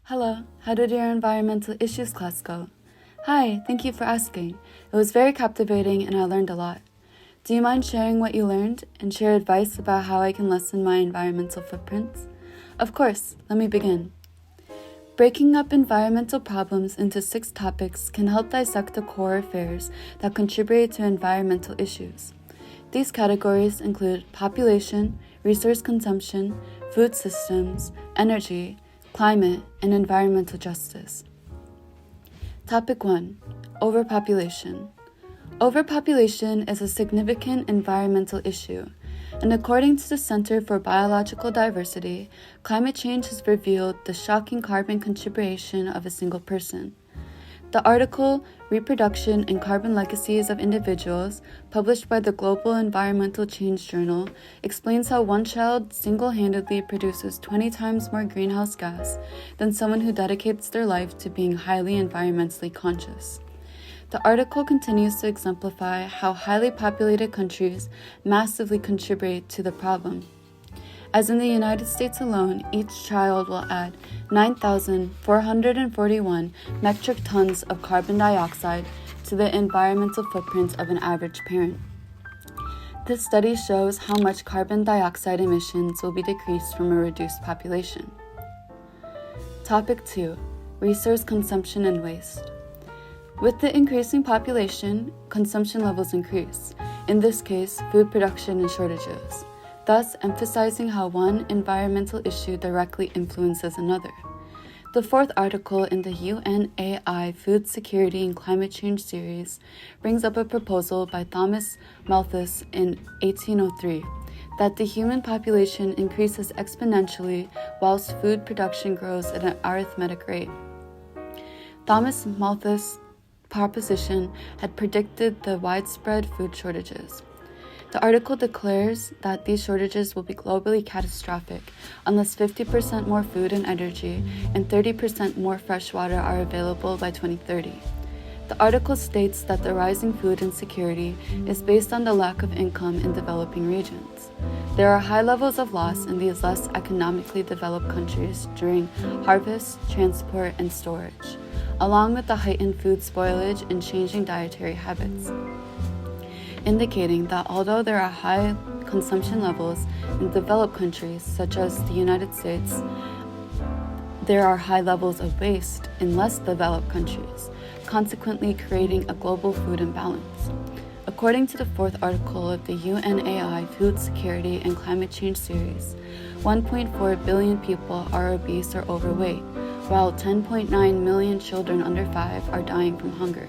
Hello, how did your environmental issues class go? Hi, thank you for asking. It was very captivating and I learned a lot. Do you mind sharing what you learned and share advice about how I can lessen my environmental footprints? Of course, let me begin. Breaking up environmental problems into 6 topics can help dissect the core affairs that contribute to environmental issues. These categories include population, resource consumption, food systems, energy, climate, and environmental justice. Topic 1. Overpopulation. Overpopulation is a significant environmental issue, and according to the Center for Biological Diversity, climate change has revealed the shocking carbon contribution of a single person. The article, Reproduction and Carbon Legacies of Individuals, published by the Global Environmental Change Journal, explains how one child single-handedly produces 20 times more greenhouse gas than someone who dedicates their life to being highly environmentally conscious. The article continues to exemplify how highly populated countries massively contribute to the problem. As in the United States alone, each child will add 9,441 metric tons of carbon dioxide to the environmental footprint of an average parent. This study shows how much carbon dioxide emissions will be decreased from a reduced population. Topic 2. Resource consumption and waste. With the increasing population, consumption levels increase, in this case, food production and shortages, thus emphasizing how one environmental issue directly influences another. The 4th article in the UNAI Food Security and Climate Change series brings up a proposal by Thomas Malthus in 1803 that the human population increases exponentially whilst food production grows at an arithmetic rate. Thomas Malthus' proposition had predicted the widespread food shortages. The article declares that these shortages will be globally catastrophic unless 50% more food and energy and 30% more fresh water are available by 2030. The article states that the rising food insecurity is based on the lack of income in developing regions. There are high levels of loss in these less economically developed countries during harvest, transport, and storage, along with the heightened food spoilage and changing dietary habits, indicating that although there are high consumption levels in developed countries such as the United States, there are high levels of waste in less developed countries, consequently creating a global food imbalance. According to the 4th article of the UNAI Food Security and Climate Change series, 1.4 billion people are obese or overweight, while 10.9 million children under 5 are dying from hunger.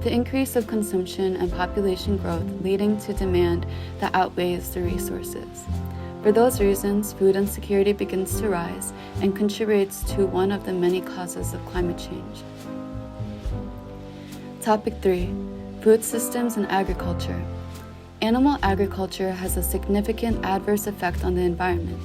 The increase of consumption and population growth leading to demand that outweighs the resources. For those reasons, food insecurity begins to rise and contributes to one of the many causes of climate change. Topic 3. Food systems and agriculture. Animal agriculture has a significant adverse effect on the environment.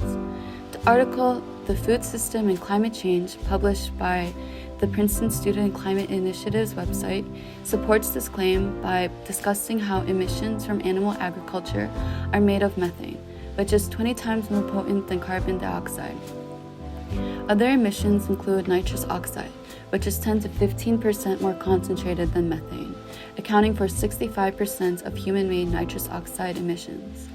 The article, The Food System and Climate Change, published by the Princeton Student Climate Initiative's website, supports this claim by discussing how emissions from animal agriculture are made of methane, which is 20 times more potent than carbon dioxide. Other emissions include nitrous oxide, which is 10 to 15% more concentrated than methane, accounting for 65% of human-made nitrous oxide emissions.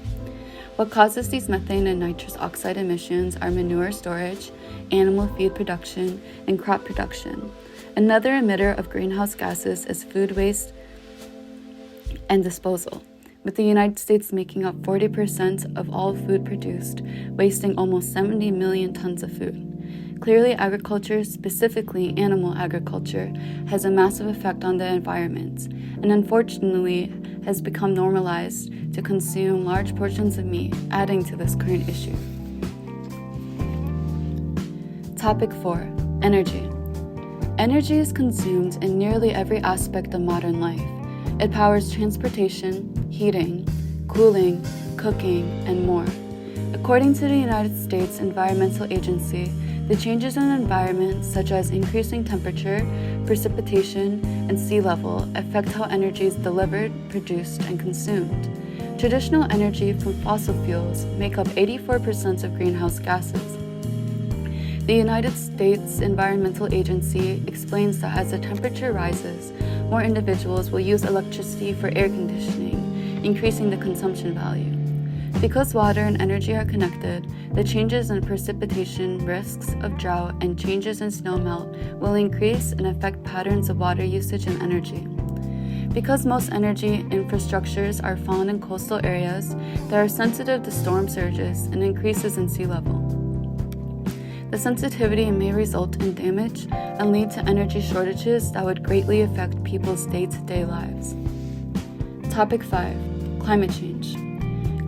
What causes these methane and nitrous oxide emissions are manure storage, animal feed production, and crop production. Another emitter of greenhouse gases is food waste and disposal, with the United States making up 40% of all food produced, wasting almost 70 million tons of food. Clearly, agriculture, specifically animal agriculture, has a massive effect on the environment, and unfortunately has become normalized to consume large portions of meat, adding to this current issue. Topic 4. Energy. Energy is consumed in nearly every aspect of modern life. It powers transportation, heating, cooling, cooking, and more. According to the United States Environmental Agency, the changes in the environment, such as increasing temperature, precipitation, and sea level, affect how energy is delivered, produced, and consumed. Traditional energy from fossil fuels make up 84% of greenhouse gases. The United States Environmental Agency explains that as the temperature rises, more individuals will use electricity for air conditioning, increasing the consumption value. Because water and energy are connected, the changes in precipitation, risks of drought, and changes in snowmelt will increase and affect patterns of water usage and energy. Because most energy infrastructures are found in coastal areas that are sensitive to storm surges and increases in sea level. The sensitivity may result in damage and lead to energy shortages that would greatly affect people's day-to-day lives. Topic 5. Climate change.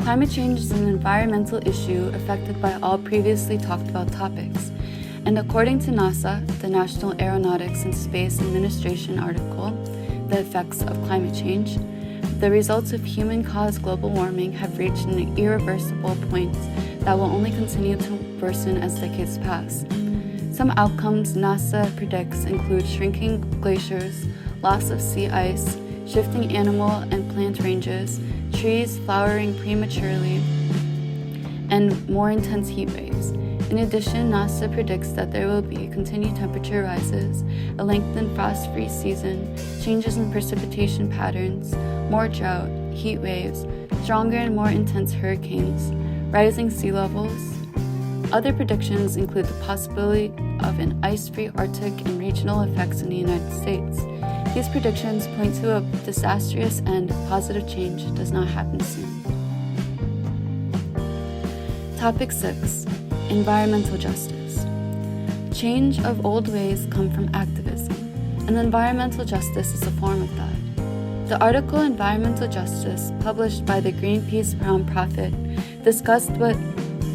Climate change is an environmental issue affected by all previously talked about topics, and according to NASA, the National Aeronautics and Space Administration article, The Effects of Climate Change, the results of human-caused global warming have reached an irreversible point that will only continue to worsen as decades pass. Some outcomes NASA predicts include shrinking glaciers, loss of sea ice, shifting animal and plant ranges, trees flowering prematurely, and more intense heat waves. In addition, NASA predicts that there will be continued temperature rises, a lengthened frost-free season, changes in precipitation patterns, more drought, heat waves, stronger and more intense hurricanes, rising sea levels. Other predictions include the possibility of an ice-free Arctic and regional effects in the United States. These predictions point to a disastrous end if positive change does not happen soon. Topic 6. Environmental justice. Change of old ways come from activism, and environmental justice is a form of that. The article Environmental Justice, published by the Greenpeace nonprofit, discussed what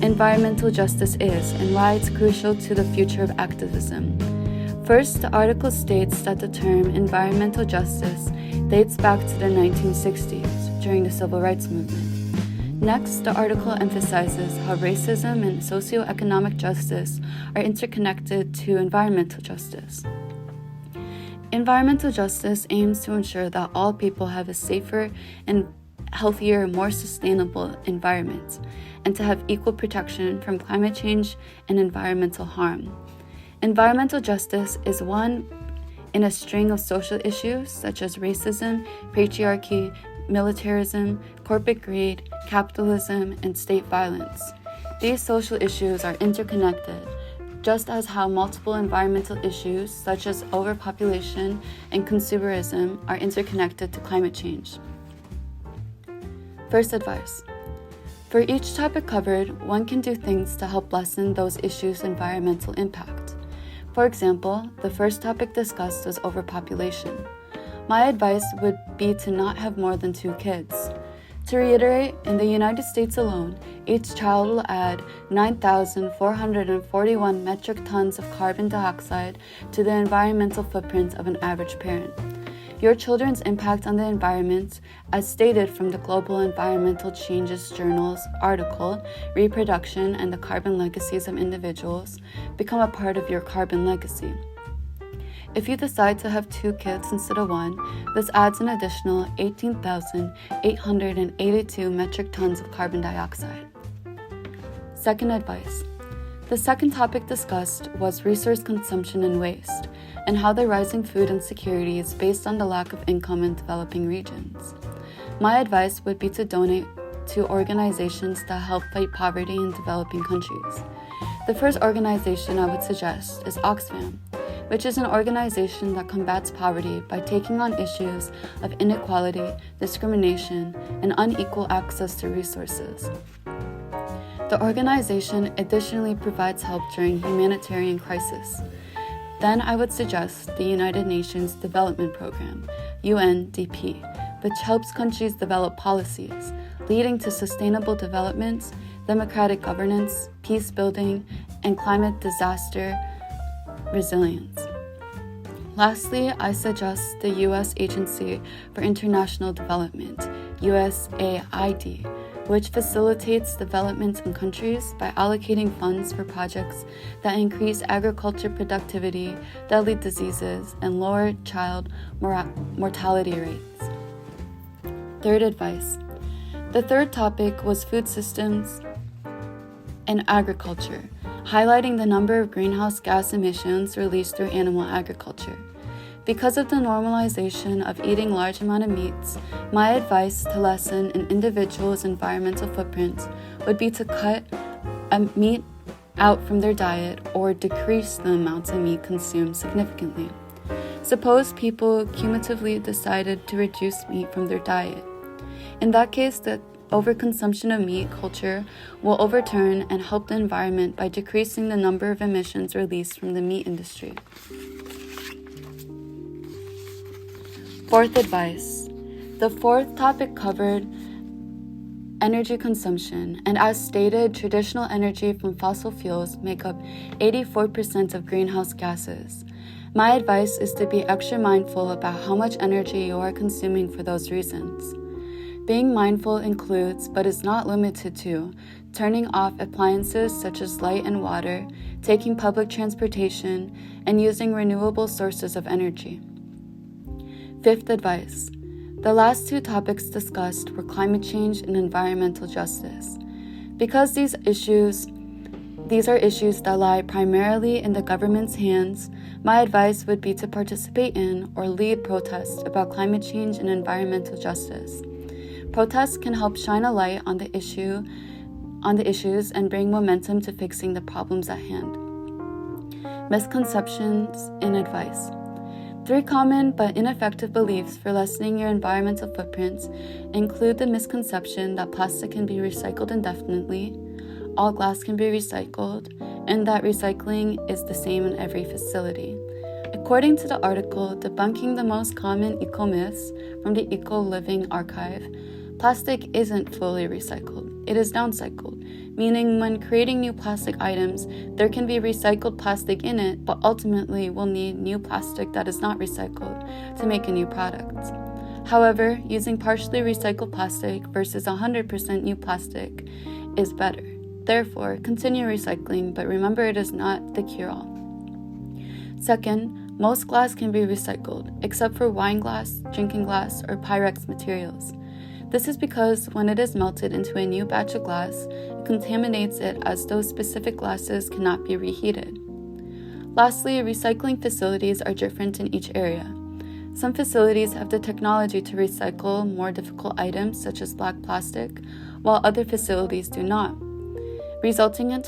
environmental justice is and why it's crucial to the future of activism. First, the article states that the term environmental justice dates back to the 1960s, during the Civil Rights Movement. Next, the article emphasizes how racism and socioeconomic justice are interconnected to environmental justice. Environmental justice aims to ensure that all people have a safer and healthier, more sustainable environment, and to have equal protection from climate change and environmental harm. Environmental justice is one in a string of social issues such as racism, patriarchy, militarism, corporate greed, capitalism, and state violence. These social issues are interconnected, just as how multiple environmental issues such as overpopulation and consumerism are interconnected to climate change. First advice. For each topic covered, one can do things to help lessen those issues' environmental impact. For example, the first topic discussed was overpopulation. My advice would be to not have more than 2 kids. To reiterate, in the United States alone, each child will add 9,441 metric tons of carbon dioxide to the environmental footprint of an average parent. Your children's impact on the environment, as stated from the Global Environmental Changes Journal's article, Reproduction and the Carbon Legacies of Individuals, become a part of your carbon legacy. If you decide to have 2 kids instead of 1, this adds an additional 18,882 metric tons of carbon dioxide. Second advice. The second topic discussed was resource consumption and waste, and how the rising food insecurity is based on the lack of income in developing regions. My advice would be to donate to organizations that help fight poverty in developing countries. The first organization I would suggest is Oxfam, which is an organization that combats poverty by taking on issues of inequality, discrimination, and unequal access to resources. The organization additionally provides help during humanitarian crisis. Then I would suggest the United Nations Development Program, UNDP, which helps countries develop policies leading to sustainable development, democratic governance, peace building, and climate disaster resilience. Lastly, I suggest the U.S. Agency for International Development, USAID, which facilitates development in countries by allocating funds for projects that increase agriculture productivity, deadly diseases, and lower child mortality rates. Third advice. The third topic was food systems and agriculture, highlighting the number of greenhouse gas emissions released through animal agriculture. Because of the normalization of eating large amount of meats, my advice to lessen an individual's environmental footprint would be to cut meat out from their diet or decrease the amount of meat consumed significantly. Suppose people cumulatively decided to reduce meat from their diet. In that case, the overconsumption of meat culture will overturn and help the environment by decreasing the number of emissions released from the meat industry. Fourth advice. The fourth topic covered energy consumption, and as stated, traditional energy from fossil fuels make up 84% of greenhouse gases. My advice is to be extra mindful about how much energy you are consuming for those reasons. Being mindful includes, but is not limited to, turning off appliances such as light and water, taking public transportation, and using renewable sources of energy. Fifth advice. The last two topics discussed were climate change and environmental justice. Because these are issues that lie primarily in the government's hands, my advice would be to participate in or lead protests about climate change and environmental justice. Protests can help shine a light on the issues and bring momentum to fixing the problems at hand. Misconceptions in advice. 3 common but ineffective beliefs for lessening your environmental footprints include the misconception that plastic can be recycled indefinitely, all glass can be recycled, and that recycling is the same in every facility. According to the article Debunking the Most Common Eco-Myths from the Eco-Living Archive, plastic isn't fully recycled. It is downcycled, meaning when creating new plastic items, there can be recycled plastic in it, but ultimately we'll need new plastic that is not recycled to make a new product. However, using partially recycled plastic versus 100% new plastic is better. Therefore, continue recycling, but remember it is not the cure-all. Second, most glass can be recycled, except for wine glass, drinking glass, or Pyrex materials. This is because when it is melted into a new batch of glass, it contaminates it as those specific glasses cannot be reheated. Lastly, recycling facilities are different in each area. Some facilities have the technology to recycle more difficult items such as black plastic, while other facilities do not, resulting in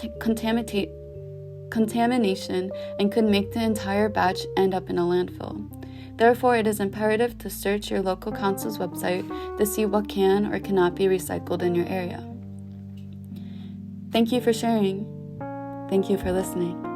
contamination and could make the entire batch end up in a landfill. Therefore, it is imperative to search your local council's website to see what can or cannot be recycled in your area. Thank you for sharing. Thank you for listening.